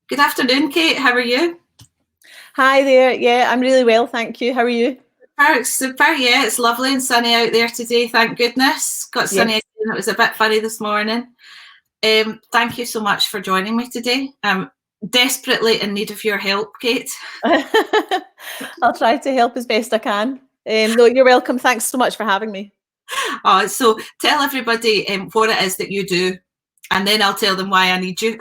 Good afternoon, Kate. How are you? Hi there. Yeah, I'm really well, thank you. How are you? Super. Yeah, it's lovely and sunny out there today. Thank goodness. Got sunny Yes. again. It was a bit funny this morning. Thank you so much for joining me today. I'm desperately in need of your help, Kate. I'll try to help as best I can. No, you're welcome. Thanks so much for having me. So tell everybody what it is that you do, and then I'll tell them why I need you.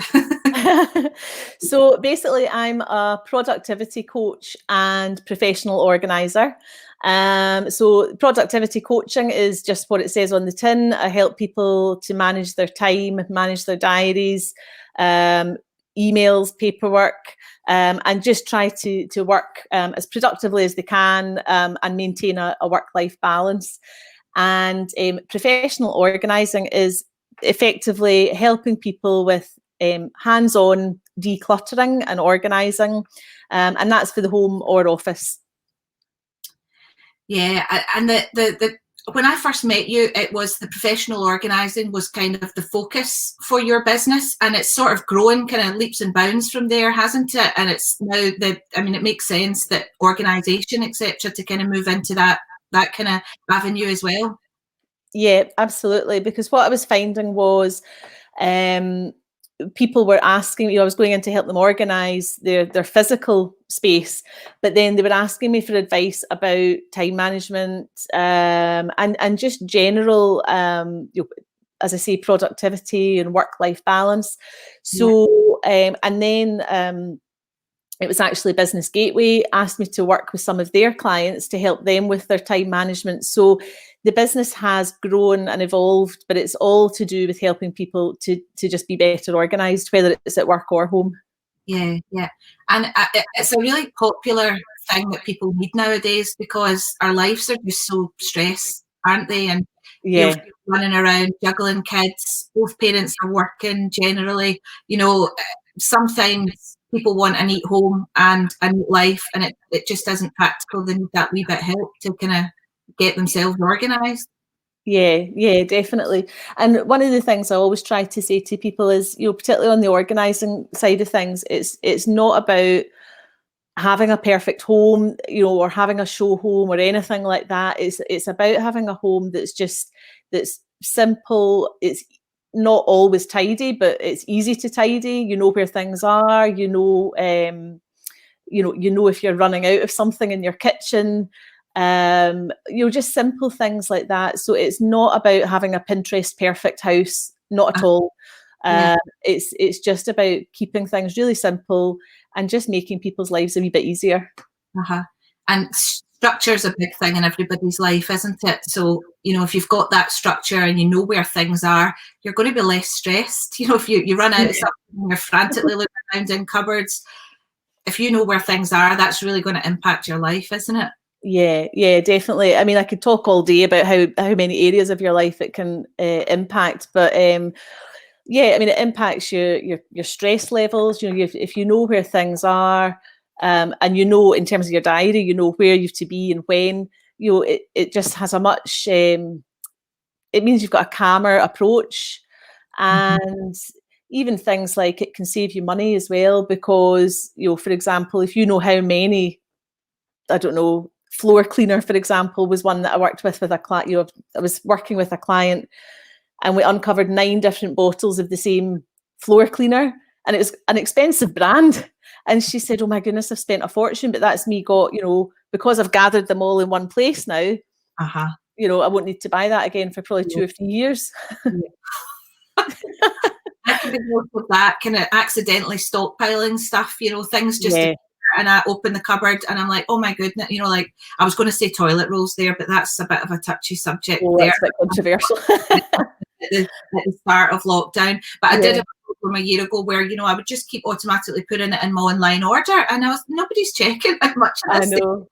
So basically, I'm a productivity coach and professional organiser. So productivity coaching is just what it says on the tin. I help people to manage their time, manage their diaries, emails, paperwork, and just try to work as productively as they can and maintain a work-life balance. And professional organising is effectively helping people with hands-on decluttering and organising, and that's for the home or office. Yeah, and the when I first met you, it was the professional organising was kind of the focus for your business, and it's sort of grown kind of leaps and bounds from there, hasn't it? And it's now it makes sense that organisation, etc., to kind of move into that kind of avenue as well. Yeah, absolutely. Because what I was finding was people were asking me, I was going in to help them organise their physical space, but then they were asking me for advice about time management and just general, as I say, productivity and work-life balance. So, and then it was actually Business Gateway asked me to work with some of their clients to help them with their time management. So the business has grown and evolved, but it's all to do with helping people to just be better organised, whether it's at work or home. Yeah, and it's a really popular thing that people need nowadays because our lives are just so stressed, aren't they? And Yeah, running around juggling kids, both parents are working generally. Sometimes people want a neat home and a neat life, and it just isn't practical. They need that wee bit of help to kind of get themselves organised. yeah, definitely. And one of the things I always try to say to people is, particularly on the organising side of things, it's not about having a perfect home, or having a show home or anything like that. It's about having a home that's simple. It's not always tidy, but it's easy to tidy. You know where things are. If you're running out of something in your kitchen. Just simple things like that. So it's not about having a Pinterest perfect house, not at all. Yeah. It's just about keeping things really simple and just making people's lives a wee bit easier. And structure's a big thing in everybody's life, isn't it? So, if you've got that structure and you know where things are, you're going to be less stressed. If you run out of something and you're frantically looking around in cupboards, if you know where things are, that's really going to impact your life, isn't it? Yeah, definitely. I mean, I could talk all day about how many areas of your life it can impact, but it impacts your stress levels. If you know where things are, and in terms of your diary, where you have to be and when. It just has a much. It means you've got a calmer approach, and even things like it can save you money as well, because for example, if you know how many, I don't know, floor cleaner, for example, was one that I worked with a client. I was working with a client, and we uncovered 9 different bottles of the same floor cleaner, and it was an expensive brand. And she said, "Oh my goodness, I've spent a fortune, but that's me because I've gathered them all in one place now. I won't need to buy that again for probably 2 or 3 years." I can be guilty of that, kind of accidentally stockpiling stuff, things just Yeah. and I open the cupboard and I'm like, oh my goodness, like I was going to say toilet rolls there, but that's a bit of a touchy subject there. That's a bit controversial. at the start of lockdown. But I did a program a year ago where, I would just keep automatically putting it in my online order, and nobody's checking how much I know.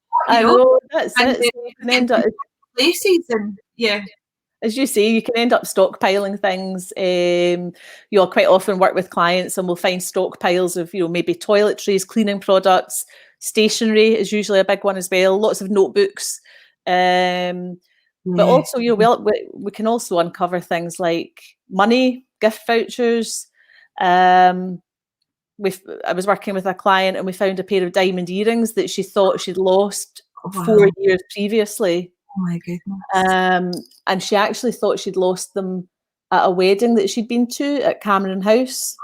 That's it. So you can end up places, and as you say, you can end up stockpiling things. You'll quite often work with clients and we'll find stockpiles of, maybe toiletries, cleaning products, stationery is usually a big one as well. Lots of notebooks. But also, we can also uncover things like money, gift vouchers, I was working with a client and we found a pair of diamond earrings that she thought she'd lost Wow. 4 years previously. Oh my goodness. And she actually thought she'd lost them at a wedding that she'd been to at Cameron House.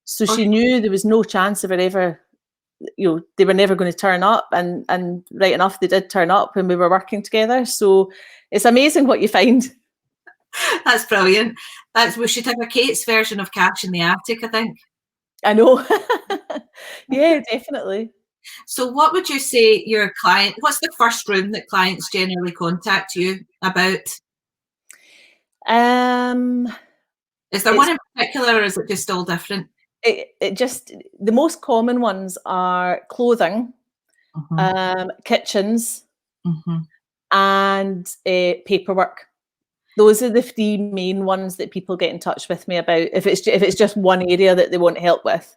So she knew there was no chance of her ever, they were never going to turn up. And right enough, they did turn up when we were working together. So it's amazing what you find. That's brilliant. We should have a Kate's version of Cash in the Attic, I think. I know. Yeah, definitely. So what would you say what's the first room that clients generally contact you about? Is there one in particular, or is it just all different? The most common ones are clothing, kitchens, and paperwork. Those are the 3 main ones that people get in touch with me about, if it's just one area that they want help with.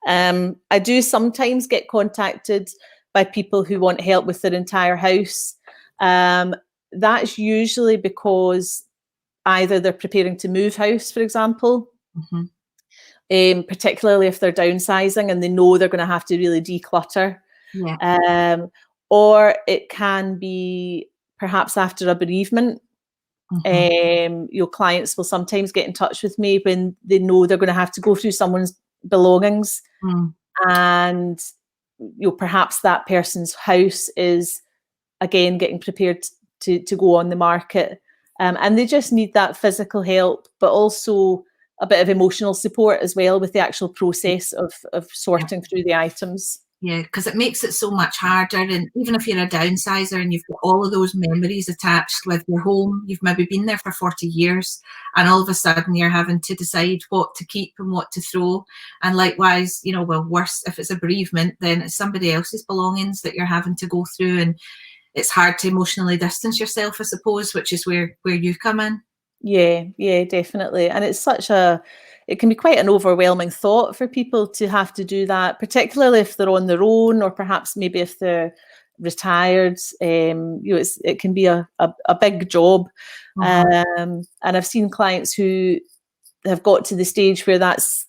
I do sometimes get contacted by people who want help with their entire house. That's usually because either they're preparing to move house, for example, particularly if they're downsizing and they know they're going to have to really declutter. Yeah. Or it can be perhaps after a bereavement. Your clients will sometimes get in touch with me when they know they're going to have to go through someone's belongings, and perhaps that person's house is again getting prepared to go on the market, and they just need that physical help, but also a bit of emotional support as well with the actual process of sorting through the items. Yeah, because it makes it so much harder. And even if you're a downsizer and you've got all of those memories attached with your home, you've maybe been there for 40 years, and all of a sudden you're having to decide what to keep and what to throw. And likewise, worse, if it's a bereavement, then it's somebody else's belongings that you're having to go through. And it's hard to emotionally distance yourself, I suppose, which is where you come in. Yeah, definitely. And it can be quite an overwhelming thought for people to have to do that, particularly if they're on their own, or perhaps maybe if they're retired. It can be a big job. And I've seen clients who have got to the stage where that's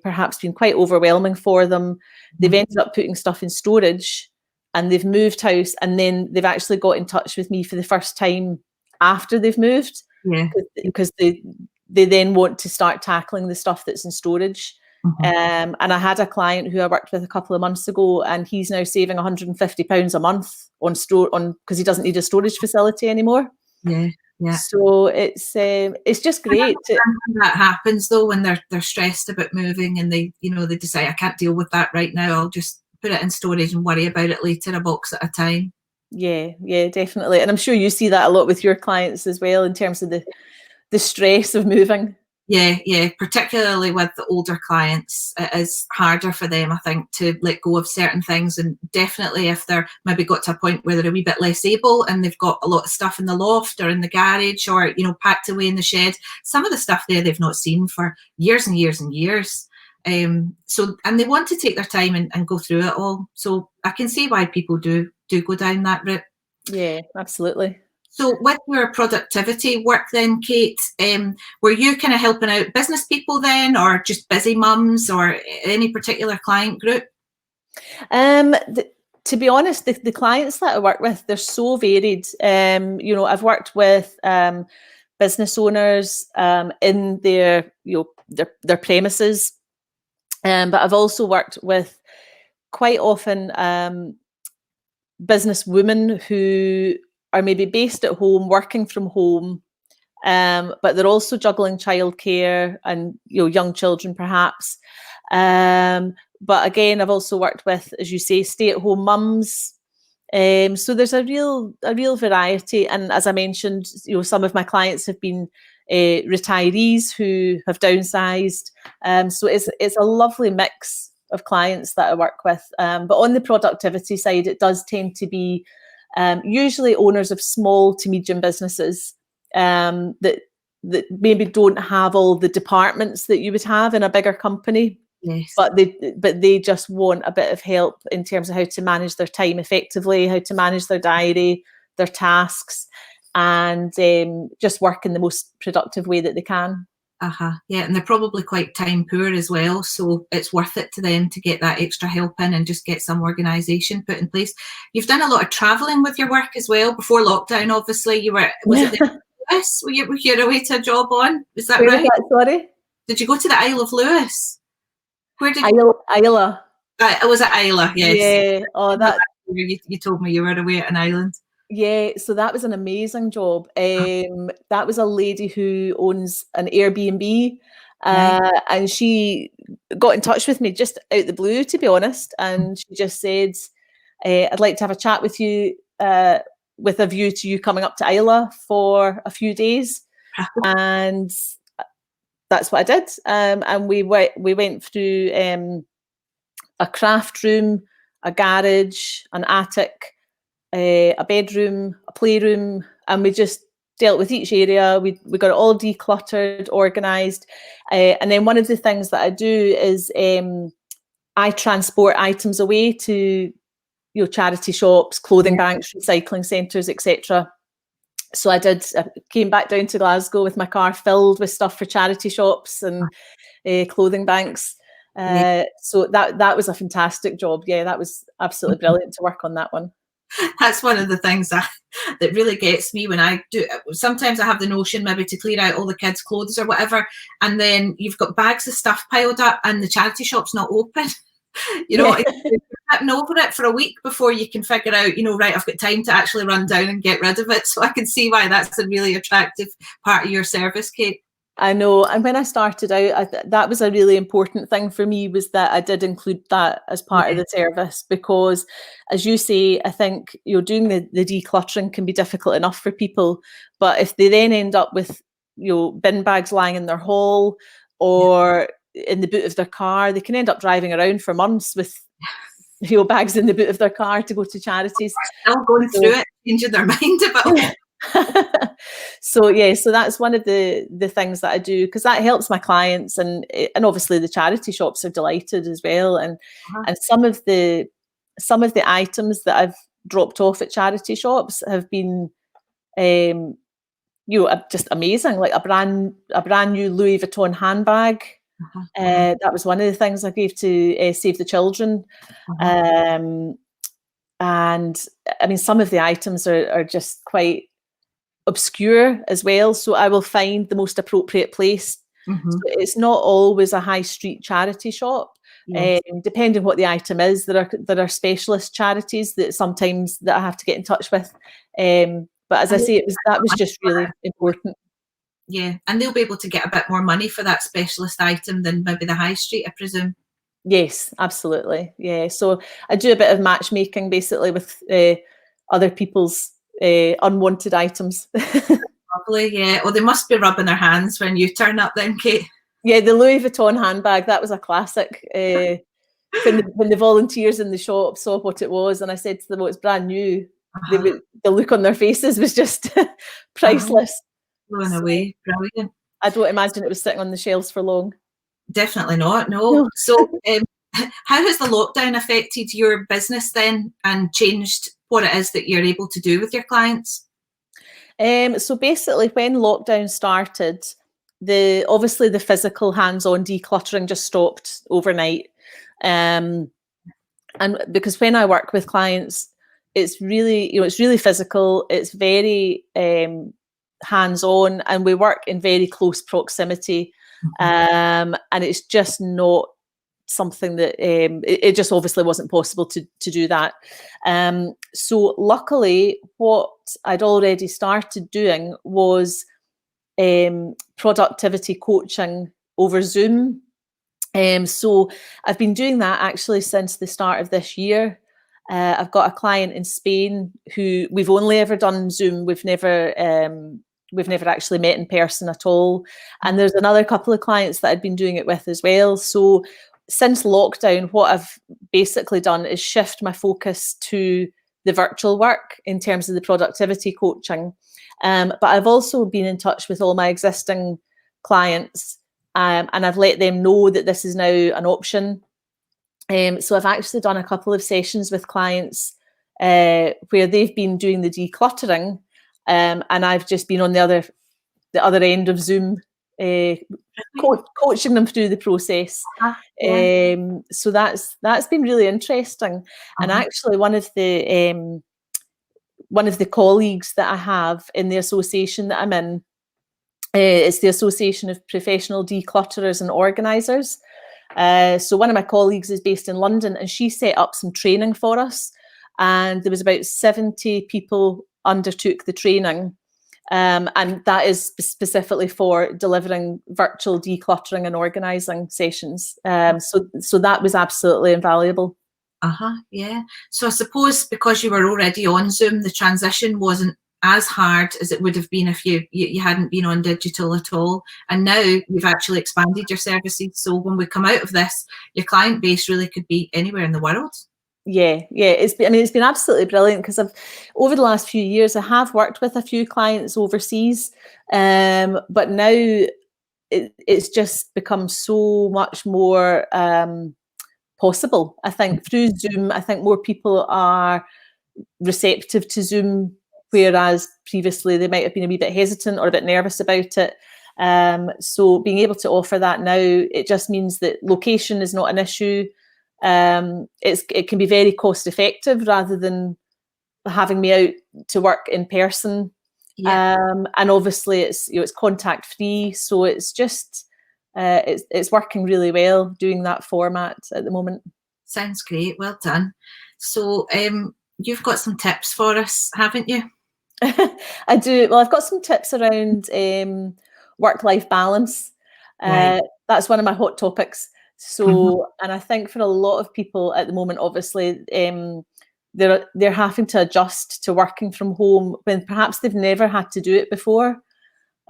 perhaps been quite overwhelming for them. They've ended up putting stuff in storage and they've moved house, and then they've actually got in touch with me for the first time after they've moved. Yeah. Because they then want to start tackling the stuff that's in storage. And I had a client who I worked with a couple of months ago, and he's now saving £150 a month because he doesn't need a storage facility anymore. Yeah. So it's just great. That happens though when they're stressed about moving, and they decide, I can't deal with that right now, I'll just put it in storage and worry about it later, a box at a time. Yeah, definitely. And I'm sure you see that a lot with your clients as well, in terms of the stress of moving. Yeah, particularly with the older clients, it is harder for them, I think, to let go of certain things. And definitely if they're maybe got to a point where they're a wee bit less able and they've got a lot of stuff in the loft or in the garage, or packed away in the shed, some of the stuff there they've not seen for years and years and years. And they want to take their time and go through it all. So I can see why people do go down that route. Yeah, absolutely. So with your productivity work then, Kate, were you kind of helping out business people then, or just busy mums, or any particular client group? To be honest, the clients that I work with, they're so varied. I've worked with business owners in their premises, but I've also worked with quite often business women who are maybe based at home, working from home, but they're also juggling childcare and young children perhaps. But again, I've also worked with, as you say, stay-at-home mums. So there's a real variety. And as I mentioned, some of my clients have been retirees who have downsized. So it's a lovely mix of clients that I work with. But on the productivity side, it does tend to be usually owners of small to medium businesses that maybe don't have all the departments that you would have in a bigger company. Yes. But they just want a bit of help in terms of how to manage their time effectively, how to manage their diary, their tasks, and just work in the most productive way that they can. Yeah, and they're probably quite time poor as well, so it's worth it to them to get that extra help in and just get some organisation put in place. You've done a lot of travelling with your work as well. Before lockdown, obviously, was it the Lewis? Were you away to a job on? Is that Where right? was that, sorry? Did you go to the Isle of Lewis? Where did Isla. I was at Isla, yes. Yeah. Oh, that. You told me you were away at an island. Yeah, so that was an amazing job. That was a lady who owns an Airbnb, and she got in touch with me just out the blue, to be honest, and she just said, I'd like to have a chat with you with a view to you coming up to Isla for a few days. And that's what I did. And we went through a craft room, a garage, an attic, a bedroom, a playroom, and we just dealt with each area. We got it all decluttered, organised, and then one of the things that I do is I transport items away to charity shops, clothing banks, recycling centres, etc. So I came back down to Glasgow with my car filled with stuff for charity shops and clothing banks. So that was a fantastic job. Yeah, that was absolutely brilliant to work on that one. That's one of the things that really gets me when I do. Sometimes I have the notion maybe to clear out all the kids' clothes or whatever, and then you've got bags of stuff piled up and the charity shop's not open. You're sitting over it for a week before you can figure out, right, I've got time to actually run down and get rid of it. So I can see why that's a really attractive part of your service, Kate. I know. And when I started out, that was a really important thing for me, was that I did include that as part of the service, because, as you say, I think doing the decluttering can be difficult enough for people. But if they then end up with bin bags lying in their hall or in the boot of their car, they can end up driving around for months with bags in the boot of their car to go to charities. Still going through it, changing their mind about it. So that's one of the things that I do, because that helps my clients, and obviously the charity shops are delighted as well. And and some of the items that I've dropped off at charity shops have been just amazing, like a brand new Louis Vuitton handbag. That was one of the things I gave to Save the Children. And I mean, some of the items are just quite obscure as well, so I will find the most appropriate place. So it's not always a high street charity shop. Depending what the item is, there are specialist charities that I have to get in touch with. But as I say, that was just really important. Yeah, and they'll be able to get a bit more money for that specialist item than maybe the high street, I presume. Yes, absolutely. Yeah, so I do a bit of matchmaking basically with other people's unwanted items. Lovely, yeah. Well, they must be rubbing their hands when you turn up then, Kate. Yeah, the Louis Vuitton handbag, that was a classic. When the volunteers in the shop saw what it was, and I said to them, "Oh, it's brand new," the look on their faces was just priceless. Blown away, brilliant. I don't imagine it was sitting on the shelves for long. Definitely not, no. So how has the lockdown affected your business then, and changed what it is that you're able to do with your clients? So basically, when lockdown started, obviously the physical hands-on decluttering just stopped overnight. And because when I work with clients, it's really, it's really physical. It's very hands-on, and we work in very close proximity. And it's just not something that it just obviously wasn't possible to do that. So luckily, what I'd already started doing was productivity coaching over Zoom. So I've been doing that actually since the start of this year. I've got a client in Spain who we've only ever done Zoom. We've never actually met in person at all. And there's another couple of clients that I'd been doing it with as well. So since lockdown, what I've basically done is shift my focus to the virtual work in terms of the productivity coaching. But I've also been in touch with all my existing clients, and I've let them know that this is now an option. So I've actually done a couple of sessions with clients where they've been doing the decluttering, and I've just been on the other end of Zoom coaching them through the process. Yeah. So that's been really interesting. And actually, one of the colleagues that I have in the association that I'm in, it's the Association of Professional Declutterers and Organisers. So one of my colleagues is based in London, and she set up some training for us. And there was about 70 people undertook the training. And that is specifically for delivering virtual decluttering and organising sessions. So that was absolutely invaluable. Yeah. So I suppose because you were already on Zoom, the transition wasn't as hard as it would have been if you hadn't been on digital at all. And now you've actually expanded your services. So when we come out of this, your client base really could be anywhere in the world. Yeah, it's been absolutely brilliant, because over the last few years I have worked with a few clients overseas, but now it's just become so much more possible. I think through Zoom, I think more people are receptive to Zoom, whereas previously they might have been a wee bit hesitant or a bit nervous about it. So being able to offer that now, it just means that location is not an issue. It can be very cost effective rather than having me out to work in person. And obviously it's contact free, so it's just it's working really well doing that format at the moment. Sounds great. Well done. So you've got some tips for us, haven't you? I do. Well, I've got some tips around work-life balance. That's one of my hot topics. So, and I think for a lot of people at the moment, obviously, they're having to adjust to working from home when perhaps they've never had to do it before.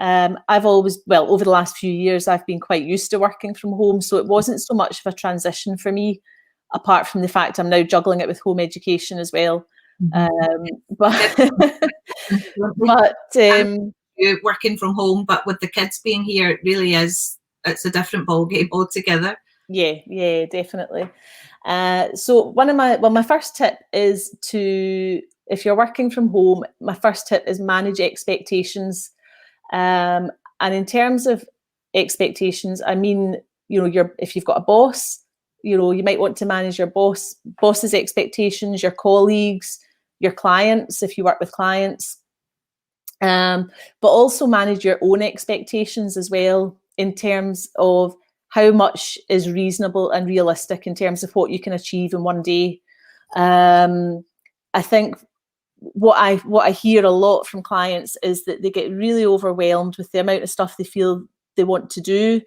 Over the last few years, I've been quite used to working from home, so it wasn't so much of a transition for me, apart from the fact I'm now juggling it with home education as well. But you're working from home, but with the kids being here, it really is. It's a different ballgame altogether. Yeah, definitely. So my first tip is if you're working from home, my first tip is manage expectations. And in terms of expectations, I mean, if you've got a boss, you might want to manage your boss's expectations, your colleagues, your clients, if you work with clients, but also manage your own expectations as well, in terms of how much is reasonable and realistic in terms of what you can achieve in one day. I think what I hear a lot from clients is that they get really overwhelmed with the amount of stuff they feel they want to do.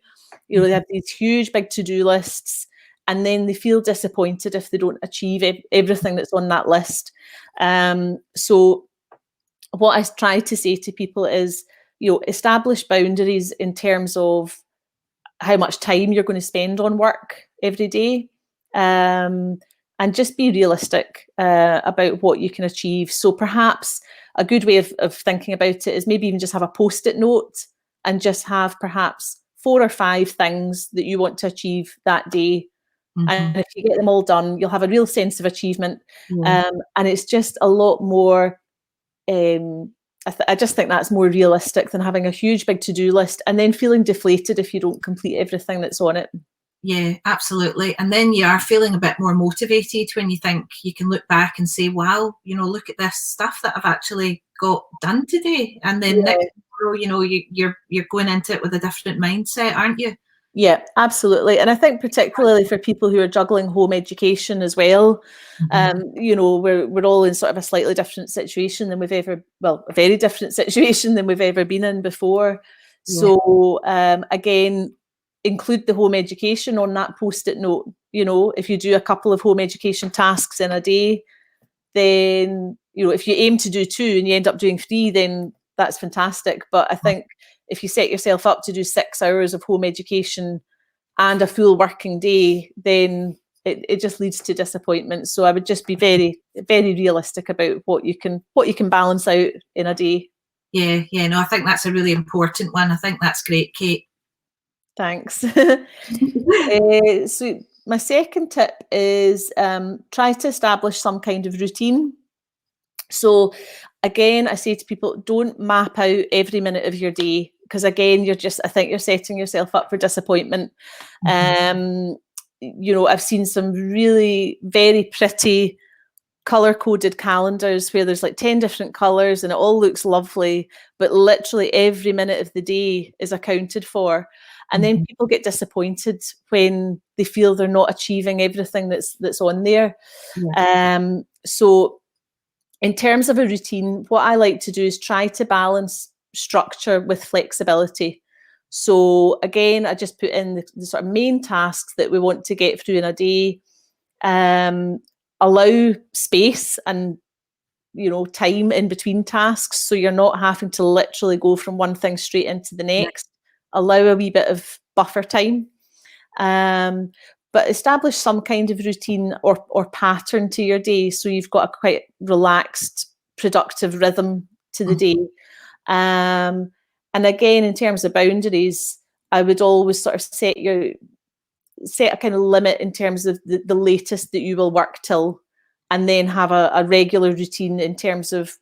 They have these huge big to-do lists, and then they feel disappointed if they don't achieve everything that's on that list. So what I try to say to people is, establish boundaries in terms of how much time you're going to spend on work every day, and just be realistic about what you can achieve. So perhaps a good way of thinking about it is maybe even just have a post-it note and just have perhaps 4 or 5 things that you want to achieve that day. And if you get them all done, you'll have a real sense of achievement. And it's just a lot more, I just think that's more realistic than having a huge big to-do list and then feeling deflated if you don't complete everything that's on it. Yeah, absolutely. And then you are feeling a bit more motivated when you think you can look back and say, wow, look at this stuff that I've actually got done today. And then next tomorrow, you're going into it with a different mindset, aren't you? Yeah, absolutely. And I think particularly for people who are juggling home education as well, we're all in sort of a slightly different situation than a very different situation than we've ever been in before. So again, include the home education on that post-it note. If you do a couple of home education tasks in a day, then, if you aim to do 2 and you end up doing 3, then that's fantastic. But I think if you set yourself up to do 6 hours of home education and a full working day, then it just leads to disappointment. So I would just be very, very realistic about what you can balance out in a day. Yeah, no, I think that's a really important one. I think that's great, Kate. Thanks. So my second tip is try to establish some kind of routine. So again, I say to people, don't map out every minute of your day. because again, I think you're setting yourself up for disappointment. You know, I've seen some really very pretty color-coded calendars where there's like 10 different colors and it all looks lovely, but literally every minute of the day is accounted for. And then people get disappointed when they feel they're not achieving everything that's on there. So in terms of a routine, what I like to do is try to balance structure with flexibility. So again, I just put in the sort of main tasks that we want to get through in a day, allow space and, you know, time in between tasks, so you're not having to literally go from one thing straight into the next. Allow a wee bit of buffer time, but establish some kind of routine or pattern to your day, so you've got a quite relaxed, productive rhythm to the day. And again, in terms of boundaries, I would always sort of set a kind of limit in terms of the latest that you will work till, and then have a regular routine in terms of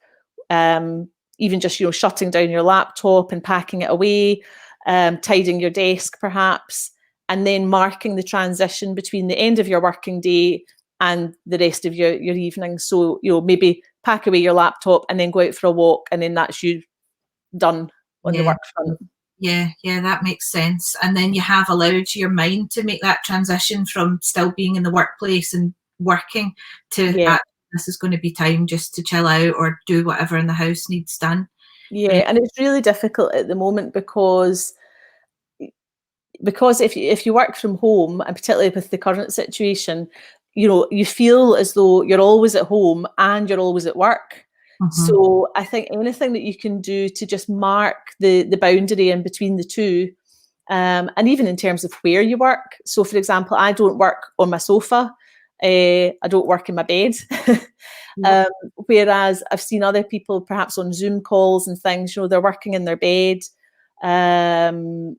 even just, you know, shutting down your laptop and packing it away, tidying your desk perhaps, and then marking the transition between the end of your working day and the rest of your evening. So, you know, maybe pack away your laptop and then go out for a walk, and then that's you done on the work front. Yeah, that makes sense. And then you have allowed your mind to make that transition from still being in the workplace and working to this is going to be time just to chill out or do whatever in the house needs done. Yeah, and it's really difficult at the moment because if you work from home, and particularly with the current situation, you know, you feel as though you're always at home and you're always at work. So I think anything that you can do to just mark the boundary in between the two, and even in terms of where you work. So for example, I don't work on my sofa, I don't work in my bed. Whereas I've seen other people perhaps on Zoom calls and things, you know, they're working in their bed, and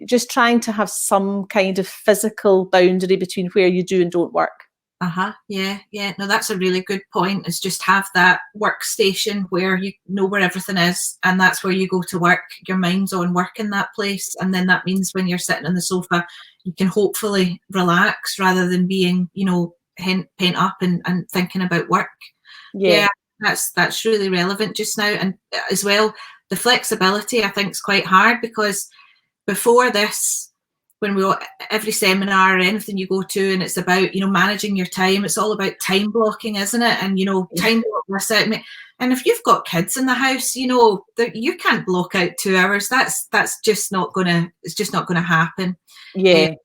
just trying to have some kind of physical boundary between where you do and don't work. Yeah. No, that's a really good point, is just have that workstation where you know where everything is, and that's where you go to work. Your mind's on work in that place, and then that means when you're sitting on the sofa, you can hopefully relax rather than being, you know, pent up and thinking about work. Yeah, that's really relevant just now. And as well, the flexibility I think is quite hard, because before this, when every seminar or anything you go to and it's about, you know, managing your time, it's all about time blocking, isn't it? And, you know, time block this out. And if you've got kids in the house, you know, you can't block out 2 hours. That's just not gonna, it's just not gonna happen. You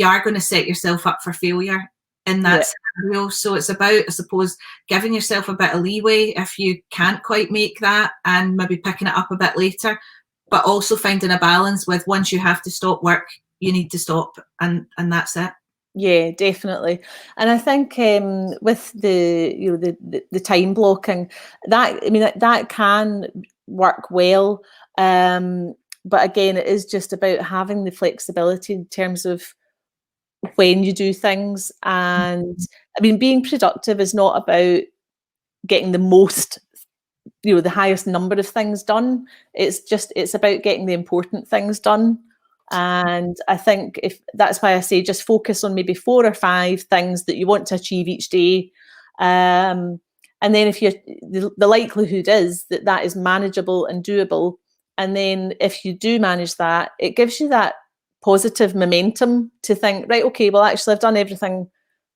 are going to set yourself up for failure in that scenario. So it's about, I suppose, giving yourself a bit of leeway if you can't quite make that, and maybe picking it up a bit later, but also finding a balance with, once you have to stop work, you need to stop, and that's it. Yeah, definitely. And I think with the time blocking, that can work well. But again, it is just about having the flexibility in terms of when you do things. And I mean, being productive is not about getting the most, you know, the highest number of things done. It's about getting the important things done. And I think that's why I say just focus on maybe 4 or 5 things that you want to achieve each day. And then if the likelihood is that is manageable and doable. And then if you do manage that, it gives you that positive momentum to think, right, okay, well, actually I've done everything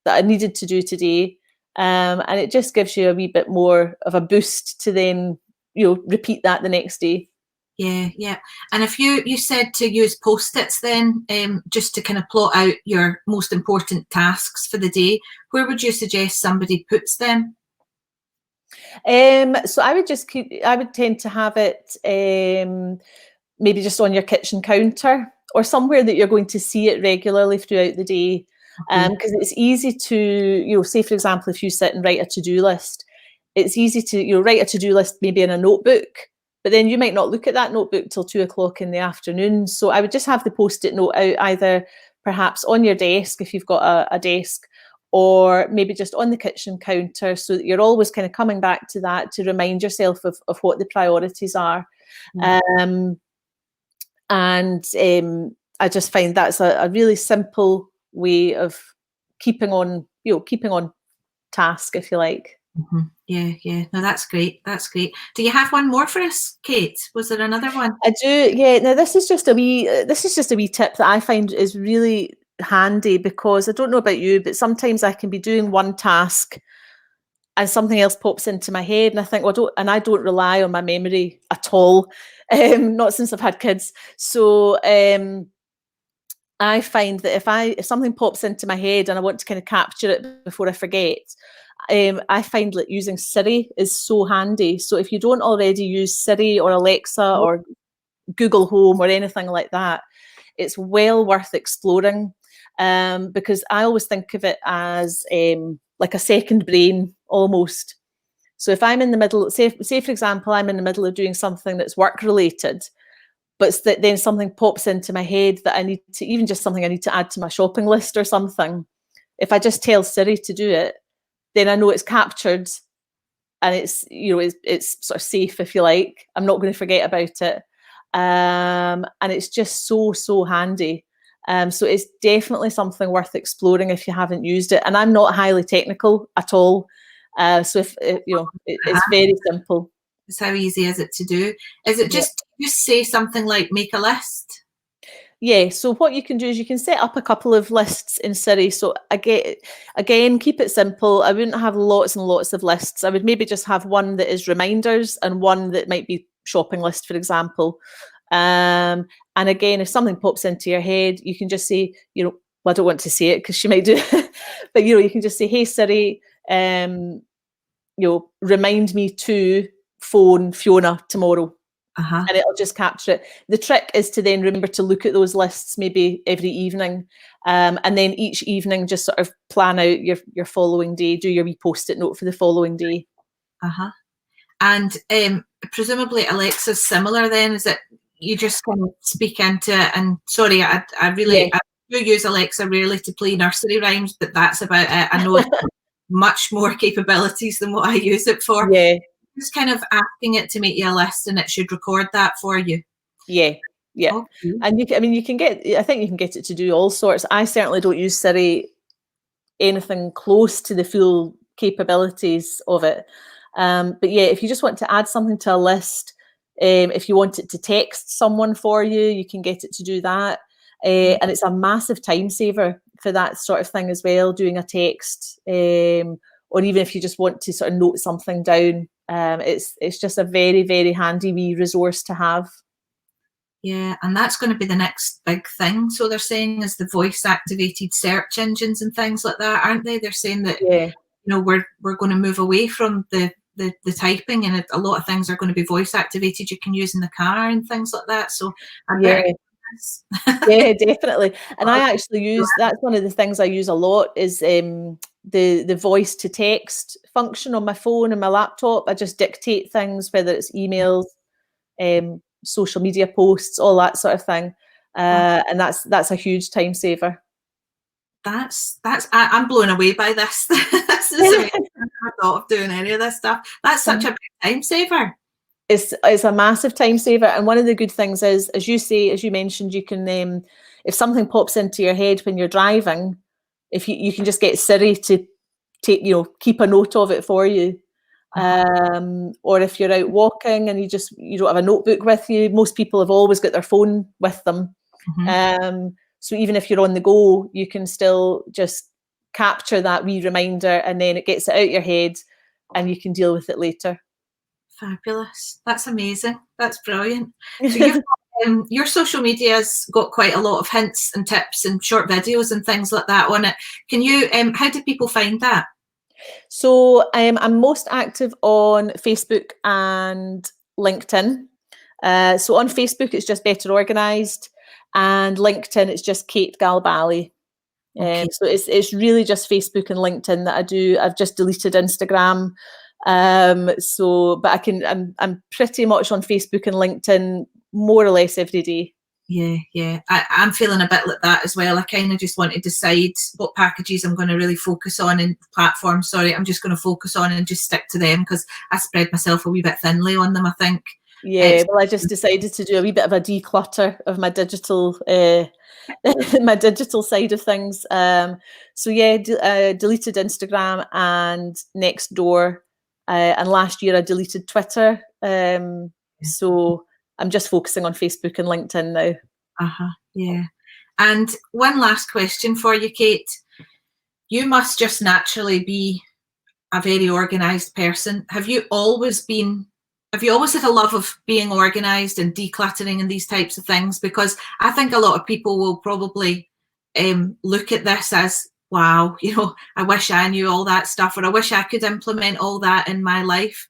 that I needed to do today. And it just gives you a wee bit more of a boost to then, you know, repeat that the next day. Yeah. And if you said to use Post-its then, just to kind of plot out your most important tasks for the day, where would you suggest somebody puts them? So I would tend to have it maybe just on your kitchen counter, or somewhere that you're going to see it regularly throughout the day. Because it's easy to, you know, say for example, if you sit and write a to-do list, it's easy to, you know, write a to-do list maybe in a notebook, but then you might not look at that notebook till 2 o'clock in the afternoon. So I would just have the Post-it note out, either perhaps on your desk if you've got a desk, or maybe just on the kitchen counter, so that you're always kind of coming back to that to remind yourself of what the priorities are. And I just find that's a really simple way of keeping on task, if you like. Yeah. No, that's great. That's great. Do you have one more for us, Kate? Was there another one? I do. Yeah. Now this is just a wee tip that I find is really handy, because I don't know about you, but sometimes I can be doing one task and something else pops into my head, and I think, well, I don't rely on my memory at all. Not since I've had kids. So I find that if something pops into my head and I want to kind of capture it before I forget, I find that using Siri is so handy. So if you don't already use Siri or Alexa or Google Home or anything like that, it's well worth exploring, because I always think of it as like a second brain almost. So if I'm in the middle, say for example, I'm in the middle of doing something that's work related, but then something pops into my head that I need to, even just something I need to add to my shopping list or something. If I just tell Siri to do it, then I know it's captured and it's sort of safe, if you like. I'm not going to forget about it. And it's just so handy. So it's definitely something worth exploring if you haven't used it. And I'm not highly technical at all. So if it's very simple. It's how easy is it to do? Is it just say something like make a list? Yeah, so what you can do is you can set up a couple of lists in Siri. So again, keep it simple. I wouldn't have lots and lots of lists. I would maybe just have one that is reminders and one that might be shopping list, for example. And again, if something pops into your head, you can just say, well, I don't want to say it because she might do it, but you can just say, hey Siri, remind me to phone Fiona tomorrow. And it'll just capture it. The trick is to then remember to look at those lists maybe every evening, and then each evening just sort of plan out your following day, do your wee post-it note for the following day. And presumably Alexa's similar then, is it you just kind of speak into it? And sorry, I do use Alexa rarely to play nursery rhymes, but that's about it. I know it's much more capabilities than what I use it for. Yeah. Just kind of asking it to make you a list and it should record that for you. Yeah. Okay. And I think you can get it to do all sorts. I certainly don't use Siri anything close to the full capabilities of it. But yeah, if you just want to add something to a list, if you want it to text someone for you, you can get it to do that. And it's a massive time saver for that sort of thing as well, doing a text, or even if you just want to sort of note something down. It's just a very, very handy wee resource to have. Yeah, and that's going to be the next big thing. So they're saying is the voice activated search engines and things like that, aren't they? They're saying that we're going to move away from the typing, and a lot of things are going to be voice activated. You can use in the car and things like that. So yeah, definitely. And I actually use, that's one of the things I use a lot is the voice to text function on my phone and my laptop. I just dictate things, whether it's emails, social media posts, all that sort of thing. And that's a huge time saver. I'm blown away by this. This is amazing. I never thought of doing any of this stuff. That's such a big time saver. It's a massive time saver. And one of the good things is, as you mentioned, you can, if something pops into your head when you're driving, if you can just get Siri to keep a note of it for you. Or if you're out walking and you don't have a notebook with you, most people have always got their phone with them. So even if you're on the go, you can still just capture that wee reminder, and then it gets it out your head and you can deal with it later. Fabulous. That's amazing. That's brilliant. So your social media's got quite a lot of hints and tips and short videos and things like that on it. Can you, how do people find that? So I'm most active on Facebook and LinkedIn. So on Facebook, it's just Better Organised, and LinkedIn, it's just Kate Galbally. So it's really just Facebook and LinkedIn that I do. I've just deleted Instagram. But I'm pretty much on Facebook and LinkedIn more or less every day. Yeah. I'm feeling a bit like that as well. I kind of just want to decide what packages I'm going to really focus on, and platforms, I'm just going to focus on and just stick to them, because I spread myself a wee bit thinly on them, I think. Yeah, well, I just decided to do a wee bit of a declutter of my digital my digital side of things. So yeah, deleted Instagram and Nextdoor, and last year I deleted Twitter. So I'm just focusing on Facebook and LinkedIn now. Yeah. And one last question for you, Kate. You must just naturally be a very organised person. Have you always had a love of being organised and decluttering and these types of things? Because I think a lot of people will probably look at this as, wow, you know, I wish I knew all that stuff, or I wish I could implement all that in my life.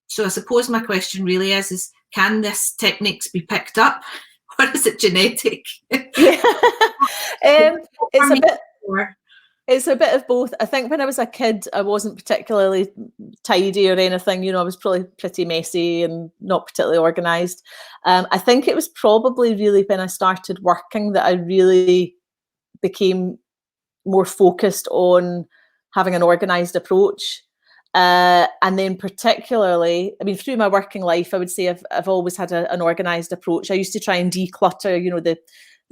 So I suppose my question really is can this techniques be picked up? Or is it genetic? Yeah. It's a bit of both. I think when I was a kid, I wasn't particularly tidy or anything. You know, I was probably pretty messy and not particularly organised. I think it was probably really when I started working that I really became more focused on having an organised approach. And then particularly, I mean, through my working life, I would say I've always had an organised approach. I used to try and declutter, you know, the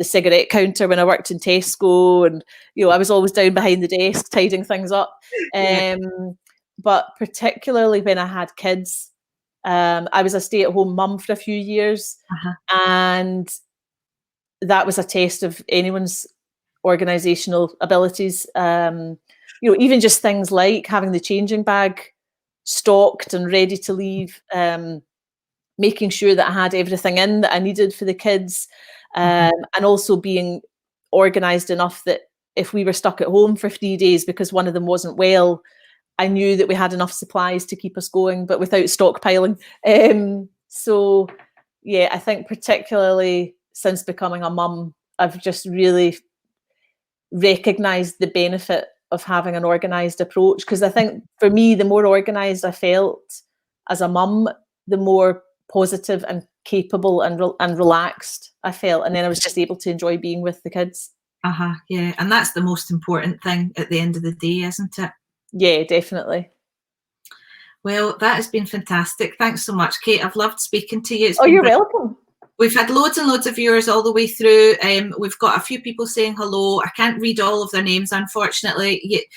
cigarette counter when I worked in Tesco, and you know, I was always down behind the desk tidying things up. But particularly when I had kids, I was a stay-at-home mum for a few years, and that was a test of anyone's organisational abilities. You know, even just things like having the changing bag stocked and ready to leave, making sure that I had everything in that I needed for the kids. And also being organised enough that if we were stuck at home for 3 days because one of them wasn't well, I knew that we had enough supplies to keep us going, but without stockpiling. So, yeah, I think particularly since becoming a mum, I've just really recognised the benefit of having an organised approach. Because I think for me, the more organised I felt as a mum, the more positive and capable and relaxed I felt, and then I was just able to enjoy being with the kids. Yeah, and that's the most important thing at the end of the day, isn't it? Yeah, definitely. Well, that has been fantastic. Thanks so much, Kate. I've loved speaking to you. You're welcome. We've had loads and loads of viewers all the way through. We've got a few people saying hello. I can't read all of their names, unfortunately.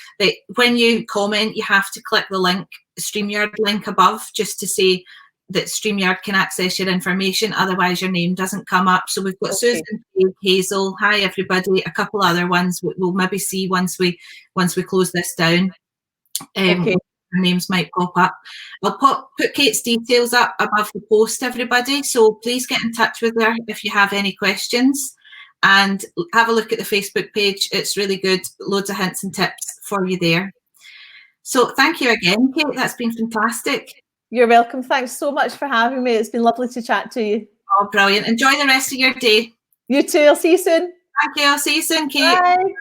When you comment, you have to click the link, StreamYard link above, just to say that StreamYard can access your information. Otherwise, your name doesn't come up. So we've got Susan, Hazel. Hi, everybody. A couple other ones we'll maybe see once we close this down. Her names might pop up. I'll put Kate's details up above the post, everybody. So please get in touch with her if you have any questions, and have a look at the Facebook page. It's really good. Loads of hints and tips for you there. So thank you again, Kate. That's been fantastic. You're welcome. Thanks so much for having me. It's been lovely to chat to you. Oh, brilliant. Enjoy the rest of your day. You too. I'll see you soon. Thank you. I'll see you soon, Kate. Bye.